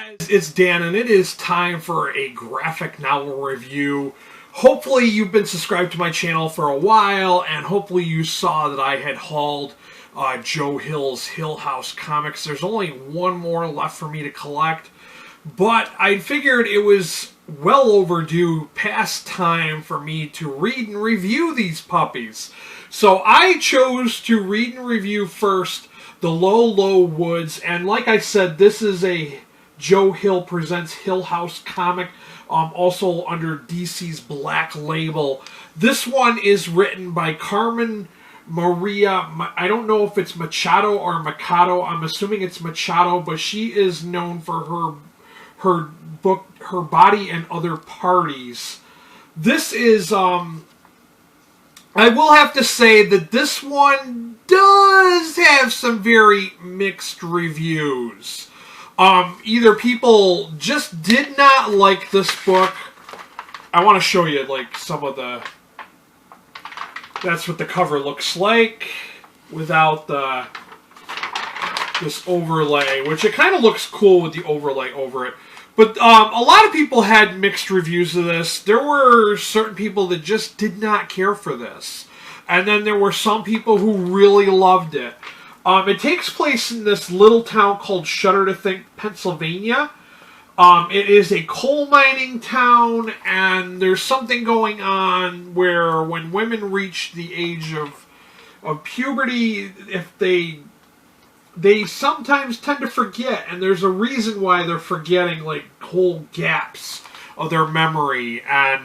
guys, it's Dan, and it is time for a graphic novel review. Hopefully you've been subscribed to my channel for a while, and hopefully you saw that I had hauled Joe Hill's Hill House comics. There's only one more left for me to collect, but I figured it was well overdue, past time for me to read and review these puppies. So I chose to read and review first The Low, Low Woods, and like I said, this is a Joe Hill Presents Hill House comic, also under DC's Black Label. This one is written by Carmen Maria, I don't know if it's Machado or Machado, I'm assuming it's Machado, but she is known for her book, Her Body and Other Parties. This is, I will have to say that this one does have some very mixed reviews. Either people just did not like this book. I want to show you, like, some of the... That's what the cover looks like without this overlay, which it kind of looks cool with the overlay over it. But a lot of people had mixed reviews of this. There were certain people that just did not care for this. And then there were some people who really loved it. It takes place in this little town called Shudder to Think, Pennsylvania. It is a coal mining town, and there's something going on where when women reach the age of puberty, if they sometimes tend to forget, and there's a reason why they're forgetting, like, whole gaps of their memory, and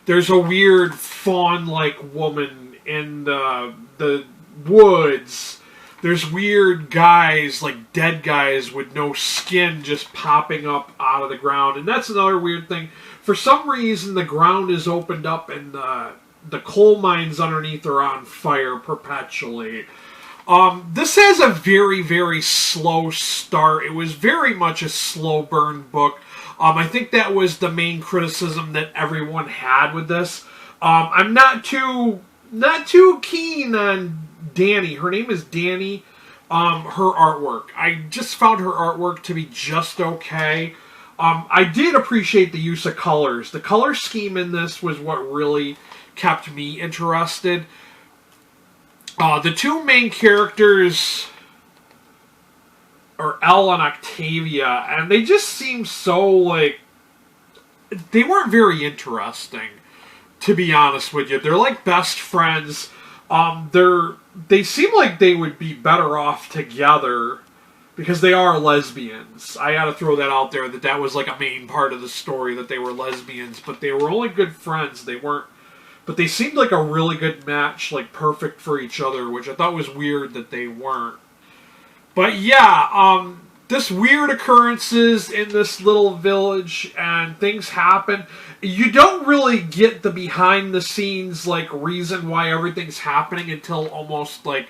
there's a weird fawn-like woman in the woods. There's weird guys, like dead guys with no skin, just popping up out of the ground. And that's another weird thing. For some reason, the ground is opened up and the coal mines underneath are on fire perpetually. This has a very, very slow start. It was very much a slow burn book. I think that was the main criticism that everyone had with this. I'm not too keen on Danny. Her name is Danny. Her artwork. I just found her artwork to be just okay. I did appreciate the use of colors. The color scheme in this was what really kept me interested. The two main characters are Elle and Octavia, and they just seem so, like, they weren't very interesting, to be honest with you. They're like best friends. They seem like they would be better off together because they are lesbians. I gotta throw that out there, that was like a main part of the story, that they were lesbians, but they were only good friends. They weren't, but they seemed like a really good match, like perfect for each other, which I thought was weird that they weren't. But yeah, this weird occurrences in this little village, and things happen. You don't really get the behind-the-scenes, like, reason why everything's happening until almost, like,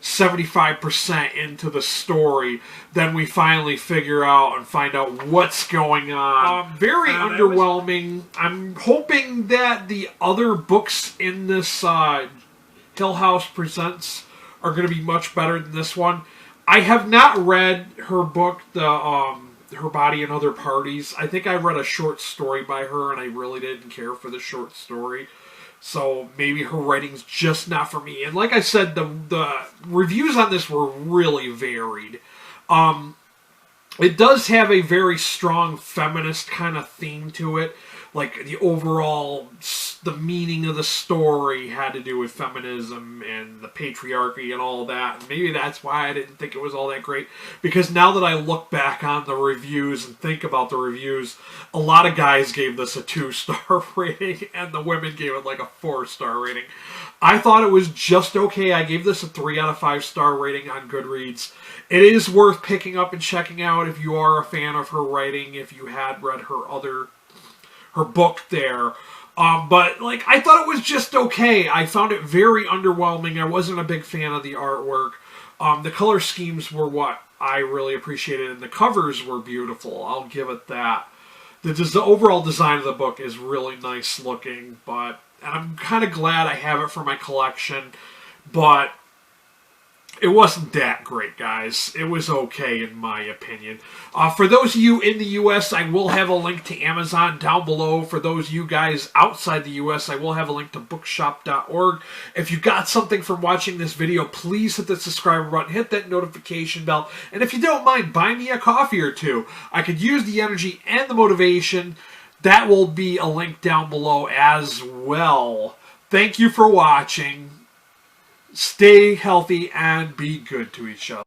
75% into the story. Then we finally figure out and find out what's going on. Very underwhelming. I'm hoping that the other books in this Hill House Presents are going to be much better than this one. I have not read her book, Her Body and Other Parties. I think I read a short story by her, and I really didn't care for the short story. So maybe her writing's just not for me. And like I said, the reviews on this were really varied. It does have a very strong feminist kind of theme to it. Like, the overall, the meaning of the story had to do with feminism and the patriarchy and all that. And maybe that's why I didn't think it was all that great. Because now that I look back on the reviews and think about the reviews, a lot of guys gave this a 2-star rating, and the women gave it like a 4-star rating. I thought it was just okay. I gave this a 3 out of 5-star rating on Goodreads. It is worth picking up and checking out if you are a fan of her writing, if you had read her book there. But, like, I thought it was just okay. I found it very underwhelming. I wasn't a big fan of the artwork. The color schemes were what I really appreciated, and the covers were beautiful. I'll give it that. The overall design of the book is really nice looking, and I'm kind of glad I have it for my collection. But It wasn't that great, guys. It was okay, in my opinion. For those of you in the U.S., I will have a link to Amazon down below. For those of you guys outside the U.S., I will have a link to bookshop.org. If you got something from watching this video, please hit the subscribe button, hit that notification bell, and if you don't mind, buy me a coffee or two. I could use the energy and the motivation. That will be a link down below as well. Thank you for watching. Stay healthy and be good to each other.